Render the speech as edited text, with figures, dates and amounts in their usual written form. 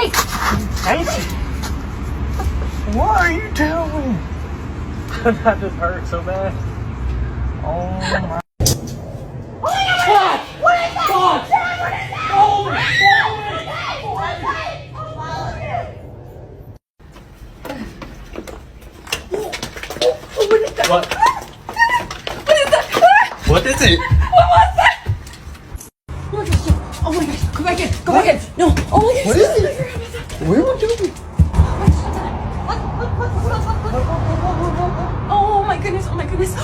Casey! What are you doing? That just hurt so bad. Oh my. What is that? What is that? Oh my God! What? What is that? What is it? What was that? Oh my gosh, no. Oh my gosh, go back in. Go back in. No. Oh my gosh. What is it? What are you doing? Oh my goodness. Oh my goodness.